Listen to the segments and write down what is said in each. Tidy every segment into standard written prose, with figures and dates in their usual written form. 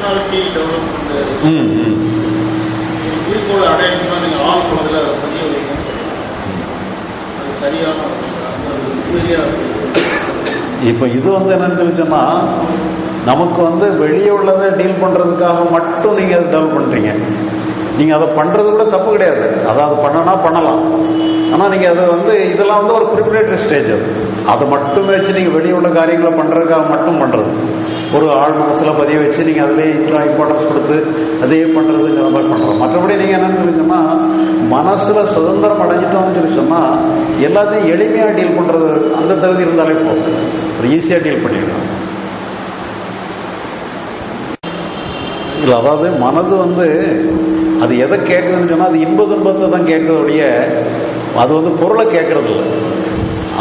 Personality development குறிக்கோள் அடையணும்னா நீங்கள் ஆள் குழந்தைல அதை பதிய வைக்கணும்னு சொல்லுவாங்க. அது சரியான இப்போ இது என்னன்னு சொல்லிச்சோன்னா, நமக்கு வெளியே உள்ளதை டீல் பண்ணுறதுக்காக மட்டும் நீங்கள் அதை டெவலப் பண்ணுறீங்க. நீங்கள் அதை பண்ணுறது கூட தப்பு கிடையாது, அதாவது பண்ணனா பண்ணலாம். ஆனால் நீங்கள் அதை இதெல்லாம் ஒரு ப்ரிப்பரேட்டரி ஸ்டேஜ். அதை மட்டுமே வச்சு நீங்கள் வெளியே உள்ள காரியங்களை பண்ணுறதுக்காக மட்டும் பண்ணுறது, ஒரு ஆள் மனசில் பதிய வச்சு நீங்கள் அதிலே இம்பார்ட்டன்ஸ் கொடுத்து அதையே பண்ணுறதுங்கிற மாதிரி பண்ணுறோம். மற்றபடி நீங்கள் என்னன்னு சொல்லி சொன்னால், மனசில் சுதந்திரம் அடைஞ்சிட்டோம்னு சொல்லி சொன்னால் எல்லாத்தையும் எளிமையாக டீல் பண்ணுறது அந்த தகுதி இருந்தாலே போதும், ஈஸியாக டீல் பண்ணிடலாம். இல்லை, அதாவது மனது அது எதை கேட்குதுன்னு சொன்னால், அது இன்ப துன்பத்தை தான் கேட்கறதுடைய, அது பொருளை கேட்கறது இல்லை.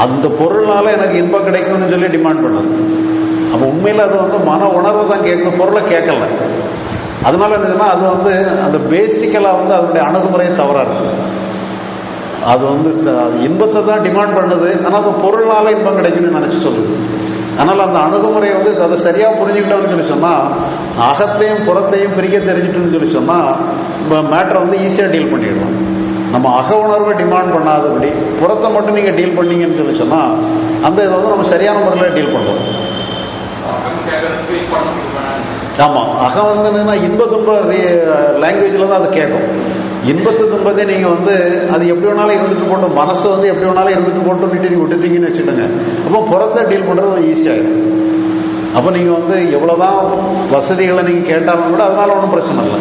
அந்த பொருள்னால எனக்கு இன்பம் கிடைக்கும்னு சொல்லி டிமாண்ட் பண்ணுது. அப்போ உண்மையில் அது மன உணர்வை தான் கேட்குது, பொருளை கேட்கல. அதனால என்ன சொன்னால், அது அந்த பேசிக்கலாக அதனுடைய அணுகுமுறையை தவறாக இருக்குது. அது இன்பத்தை தான் டிமாண்ட் பண்ணுது, ஆனால் அது பொருள்னால இன்பம் கிடைக்கும்னு நினச்சி சொல்லுது. அதனால் அந்த அணுகுமுறையை அதை சரியாக புரிஞ்சுக்கிட்டோம்னு சொல்லி சொன்னால், அகத்தையும் புறத்தையும் பிரிக்க தெரிஞ்சுட்டோம்னு சொல்லி சொன்னால், இப்போ மேட்டரை ஈஸியாக டீல் பண்ணிடலாம். நம்ம அக உணர்வை டிமாண்ட் பண்ணாதபடி புறத்தை மட்டும் நீங்கள் டீல் பண்ணீங்கன்னு சொல்லி சொன்னால், அந்த இதை நம்ம சரியான முறையில் டீல் பண்ணுறோம். ஆமாம், அகம் என்னன்னா இன்ப துன்ப லாங்குவேஜில் தான் அது கேட்கும். இன்பத்து துன்பத்தை நீங்கள் அது எப்படி வேணாலும் இருந்துட்டு போட்டு, மனசு எப்படி வேணாலும் இருந்துட்டு போட்டு நீங்கள் விட்டுட்டீங்கன்னு வச்சுக்கோங்க. அப்போ புறத்தை டீல் பண்ணுறது ஈஸியாகிடும். அப்போ நீங்கள் எவ்வளோதான் வசதிகளை நீங்கள் கேட்டாலும் கூட அதனால ஒன்றும் பிரச்சனை இல்லை.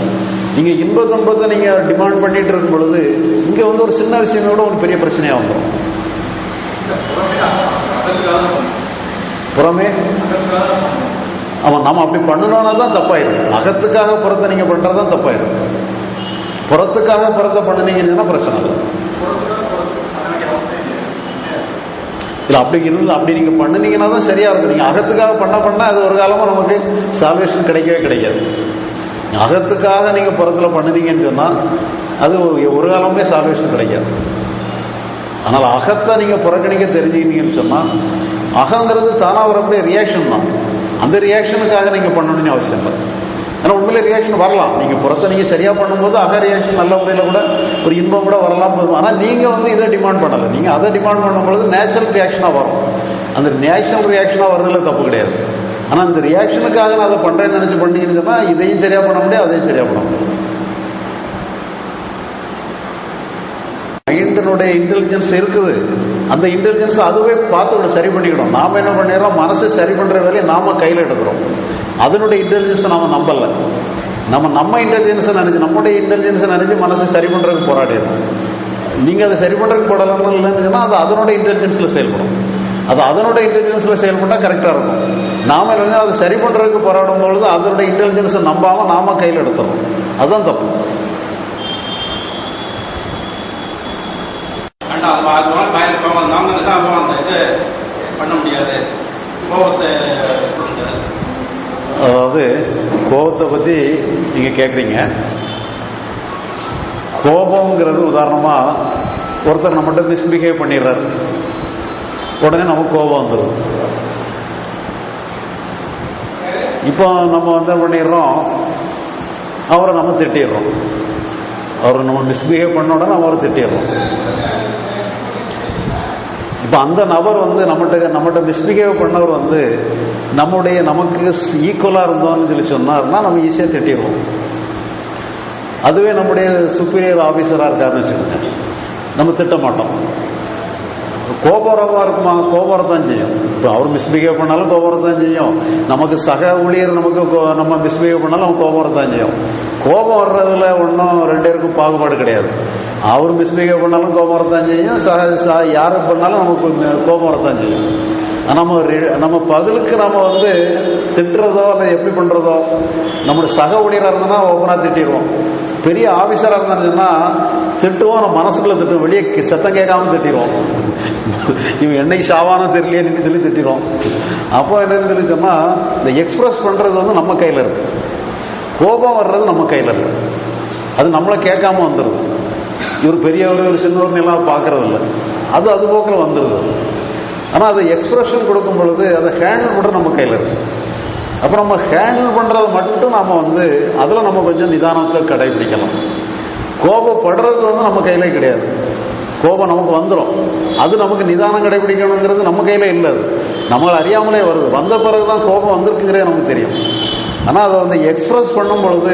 நீங்கள் இன்ப துன்பத்தை நீங்கள் டிமாண்ட் பண்ணிட்டு இருக்கும் பொழுது இங்கே ஒரு சின்ன விஷயம் கூட ஒரு பெரிய பிரச்சனையாக வந்துடும். புறமே ஆமாம், நம்ம அப்படி பண்ணணும்னா தான் தப்பாயிடும். அகத்துக்காக புறத்தை நீங்கள் பண்ணுறதான் தப்பாயிடும். புறத்துக்காக புறத்தை பண்ணினீங்கன்னா பிரச்சனை இல்லை. இல்லை, அப்படி நீங்கள் பண்ணினீங்கன்னா தான் சரியாக இருக்கும். நீங்கள் அகத்துக்காக பண்ண அது ஒரு காலமாக நமக்கு சால்வேஷன் கிடைக்கவே கிடைக்காது. அகத்துக்காக நீங்கள் புறத்தில் பண்ணினீங்கன்னு சொன்னால் அது ஒரு காலமே சால்வேஷன் கிடைக்காது. ஆனால் அகத்தை நீங்கள் புறக்கணிக்க தெரிஞ்சுக்கிட்டீங்கன்னு சொன்னால், அகங்கிறது தானாக வரக்கூடிய ரியாக்ஷன் தான். அந்த ரியாக்ஷனுக்காக நீங்கள் பண்ணணும்னு அவசியம் இல்லை. ஆனால் உண்மையிலே ரியாக்ஷன் வரலாம். நீங்கள் புறத்தை நீங்கள் சரியாக பண்ணும்போது அக ரியாக்ஷன் நல்ல முறையில் கூட ஒரு இன்பம் கூட வரலாம் போதும். ஆனால் நீங்கள் இதை டிமாண்ட் பண்ணலை. நீங்கள் அதை டிமாண்ட் பண்ணும்பொழுது நேச்சுரல் ரியாக்ஷனாக வரும். அந்த நேச்சுரல் ரியாக்ஷனாக வர்றதுல தப்பு கிடையாது. ஆனால் அந்த ரியாக்ஷனுக்காக நான் அதை பண்ணுறேன்னு நினச்சி பண்ணிங்கன்னா இதையும் சரியாக பண்ண முடியாது, அதையும் சரியாக பண்ண முடியாது. மைண்டினுடைய இன்டெலிஜென்ஸ் இருக்குது. அந்த இன்டெலிஜென்ஸ் அதுவே பார்த்து சரி பண்ணிக்கணும். நாம என்ன பண்ணிடுறோம், மனசை சரி பண்ற வேலையை நாம கையில் எடுக்கிறோம். அதனுடைய இன்டெலிஜென்ஸை நாம நம்பல. நம்ம இன்டெலிஜென்ஸை நினைச்சு, நம்முடைய இன்டெலிஜென்ஸை நினைச்சு மனசை சரி பண்றதுக்கு போராடிடும். நீங்க அதை சரி பண்றதுக்கு போடலாம் இல்லைன்னு சொன்னா அது அதனுடைய இன்டெலிஜென்ஸ்ல செயல்படும். அது அதனுடைய இன்டெலிஜென்ஸ்ல செயல்பட்டா கரெக்டா இருக்கும். நாம அதை சரி பண்றதுக்கு போராடும் பொழுது அதனுடைய இன்டெலிஜென்ஸை நம்பாம நாம கையில் எடுத்துறோம். அதுதான் தப்பு. அதாவது கோபத்தை பத்தி நீங்க கேக்குறீங்க. கோபம்ங்கிறது உதாரணமா ஒருத்தர் நம்மகிட்ட மிஸ்பிஹேவ் பண்ணிடுறாரு, உடனே நமக்கு கோபம் வந்துடும். இப்போ நம்ம பண்ணிடுறோம், அவரை நம்ம திட்டிடுறோம். அவரை நம்ம மிஸ்பிஹேவ் பண்ண உடனே அவரை திட்டிடுறோம். இப்போ அந்த நபர் நம்மகிட்ட மிஸ்பிஹேவ் பண்ணவர் நமக்கு ஈக்குவலா இருந்தோம்னு சொல்லி சொன்னார்னா நம்ம ஈஸியாக திட்டிடுவோம். அதுவே நம்முடைய சுப்பீரியர் ஆபீசரா இருக்காருன்னு வச்சுக்கோங்க, நம்ம திட்ட மாட்டோம். கோபரமா இருக்குமா, கோபரத்தான் செய்யும். இப்போ அவர் மிஸ்பிஹேவ் பண்ணாலும் கோபரத்தான் செய்யும். நமக்கு சக ஊழியர் நம்ம மிஸ்பிஹேவ் பண்ணாலும் அவன் கோபரத்தான் செய்யும். கோபம் வர்றதுல ஒன்றும் ரெண்டு பேருக்கும் பாகுபாடு கிடையாது. அவர் மிஸ்பிஹேவ் பண்ணாலும் கோபம் வரத்தான் செய்யும், யாரு பண்ணாலும் நமக்கு கோபம் வரத்தான் செய்யும். நம்ம பதிலுக்கு நம்ம திட்டுறதோ அல்ல எப்படி பண்றதோ, நம்மளுடைய சக ஊழியராக இருந்தோம்னா ஓப்பனா திட்டிடுவோம். பெரிய ஆபீசரா இருந்தாங்கன்னா திட்டுவோம், நம்ம மனசுக்குள்ள திட்டுவோம், வெளியே சத்தம் கேட்காம திட்டிடுவோம். இவன் என்னைக்கு சாவானோ தெரியலையேன்னு சொல்லி திட்டிடுவோம். அப்போ என்னன்னு சொல்லி சொன்னா, இந்த எக்ஸ்பிரஸ் பண்றது நம்ம கையில இருக்கு. கோபம் வர்றது நம்ம கையில இருக்கு. அது நம்மளை கேட்காம வந்துடுது. இவர் பெரியவர் ஒரு சின்னவர் எல்லாம் பார்க்கறது இல்லை, அது போக்கில் வந்துடுது. ஆனால் அது எக்ஸ்பிரஷன் கொடுக்கும் பொழுது அதை ஹேண்டில் கூட நம்ம கையில் இருக்கு. அப்போ நம்ம ஹேண்டில் பண்ணுறது மட்டும் நாம் வந்து அதில் நம்ம கொஞ்சம் நிதானத்தை கடைபிடிக்கலாம். கோபப்படுறது வந்து நம்ம கையிலே கிடையாது. கோபம் நமக்கு வந்துடும், அது நமக்கு நிதானம் கடைபிடிக்கணுங்கிறது நம்ம கையில இல்லை. அது நம்மளை அறியாமலே வருது. வந்த பிறகுதான் கோபம் வந்திருக்குங்கிறதே நமக்கு தெரியும். ஆனால் அதை வந்து எக்ஸ்பிரஸ் பண்ணும் பொழுது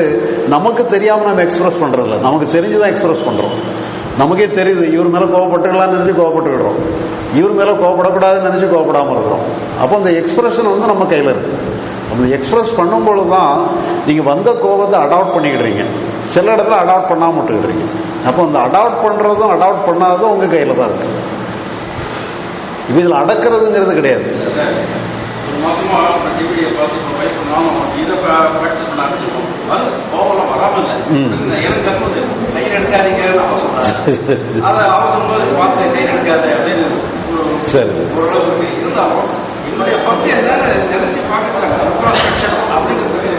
நமக்கு தெரியாமல் நம்ம எக்ஸ்பிரஸ் பண்ணுறதில்ல, நமக்கு தெரிஞ்சுதான் எக்ஸ்பிரஸ் பண்ணுறோம். நமக்கே தெரியுது இவர் மேலே கோவப்பட்டுக்கலாம்னு நினச்சி கோவப்பட்டுக்கிடுறோம், இவர் மேலே கோவப்படக்கூடாதுன்னு நினச்சி கோவப்படாமல் இருக்கிறோம். அப்போ அந்த எக்ஸ்பிரஷன் வந்து நம்ம கையில் இருக்கு. அந்த எக்ஸ்பிரஸ் பண்ணும்பொழுது தான் நீங்கள் வந்த கோபத்தை அடாப்ட் பண்ணிக்கிடுறீங்க, சில இடத்துல அடாப்ட் பண்ணாமல் விட்டுக்கிடுறீங்க. அப்போ அந்த அடாப்ட் பண்ணுறதும் அடாப்ட் பண்ணாததும் உங்கள் கையில் தான் இருக்கு. இப்போ இதில் அடக்கிறதுங்கிறது கிடையாது. ஒரு மாசமா டிவியை பார்த்து நானும் இதை ப்ராக்டிஸ் பண்ண ஆரம்பிச்சிருக்கோம். அது கோவம் வராமல் எனக்கு தற்போது கையில் எடுக்காதீங்கன்னு அவன் சொல்றாங்க. அதை அவங்க போது பார்த்து கையில் எடுக்காத அப்படின்னு சரி ஓரளவுக்கு இருந்தாலும் என்னுடைய பங்கு என்ன நினைச்சு பார்க்கறாங்க அப்படிங்கிறதுக்கு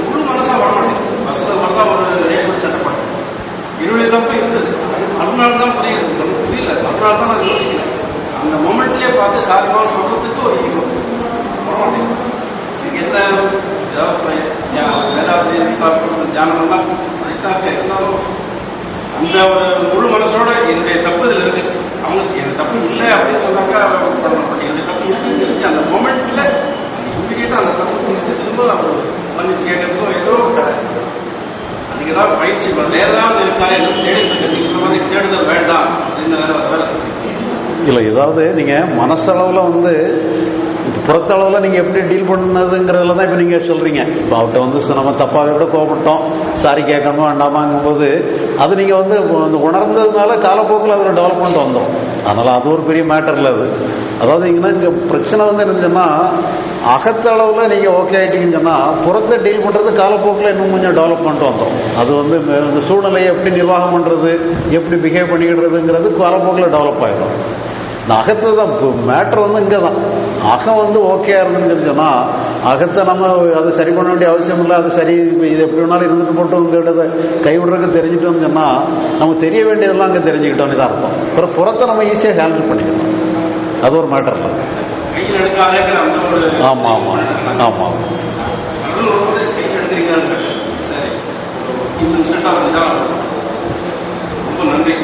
முழு மனசா வர மாட்டேங்குது. பஸ்ல வரதான் ஒரு ரேட் சட்டப்பட்டேன். என்னுடைய தப்பு இருந்தது, அதனால தான் புரியல, அதனால தான் நான் யோசிக்கிறேன். அந்த மொமெண்ட்லயே பார்த்து சாரிமா சொல்றதுக்கு ஒரு ஈகோ வர மாட்டேங்குது. என்ன ஏதாவது சாப்பிட்றது தியானம்லாம் அதுக்காக இருந்தாலும் அந்த ஒரு முழு மனசோட என்னுடைய தப்பு இதில் இருக்கு. அவங்களுக்கு என் தப்பு இல்லை அப்படின்னு சொன்னாக்கா பண்ண மாட்டேன். என்னுடைய தப்பு இருக்குன்னு தெரிஞ்சு அந்த மொமெண்ட்ல இம்மிடியேட்டா அந்த தப்பு கொடுத்து திரும்ப அவர் மன்னிச்சு கேட்கறதுக்கும் ஏதோ அதுக்கு ஏதாவது பயிற்சி வேற ஏதாவது இருக்கா என்ன தேடிட்டு நீங்க சொன்ன மாதிரி தேடுதல் வேண்டாம் அப்படின்னு வேற சொல்றீங்க. இல்லை, ஏதாவது நீங்கள் மனசளவில் வந்து இப்போ புறத்தளவில் நீங்கள் எப்படி டீல் பண்ணதுங்கிறதுல தான் இப்போ நீங்கள் சொல்கிறீங்க. இப்போ அவர்கிட்ட வந்து நம்ம தப்பாக கூட கோபப்பட்டோம், சாரி கேட்கணும் வேண்டாமாங்கும் போது அது நீங்கள் வந்து உணர்ந்ததுனால காலப்போக்கில் அதில் டெவலப்மெண்ட் வந்துடும். அதனால் அது ஒரு பெரிய மேட்டர் இல்லை. அது அதாவது இங்கே பிரச்சனை வந்து என்னன்னு அகத்தளவில் நீங்கள் ஓகே ஆகிட்டீங்கன்னு சொன்னால் புறத்தை டீல் பண்ணுறது காலப்போக்கில் இன்னும் கொஞ்சம் டெவலப்மெண்ட் வந்துடும். அது வந்து இந்த சூழ்நிலையை எப்படி நிர்வாகம் பண்ணுறது, எப்படி பிஹேவ் பண்ணிக்கிடுறதுங்கிறது காலப்போக்கில் டெவலப் ஆகிடும். இந்த அகத்தை தான் மேட்ரு வந்து இங்கே தான். அகம் வந்து ஓகே இருந்துன்னு சொன்னால் அகத்தை நம்ம அதை சரி பண்ண வேண்டிய அவசியம் இல்லை. அது சரி இது எப்படி வேணாலும் இருந்துட்டு போட்டோங்கிறத கைவிடுறதுக்கு தெரிஞ்சுட்டோம்னு சொன்னால் நமக்கு தெரிய வேண்டியதெல்லாம் அங்கே தெரிஞ்சுக்கிட்டோன்னு தான் அர்த்தம். அப்புறம் புறத்தை நம்ம ஈஸியாக ஹேண்டில் பண்ணிக்கலாம். அது ஒரு மேட்டர் இல்லை. ஆமாம் ஆமாம் ஆமாம். ரொம்ப நன்றி.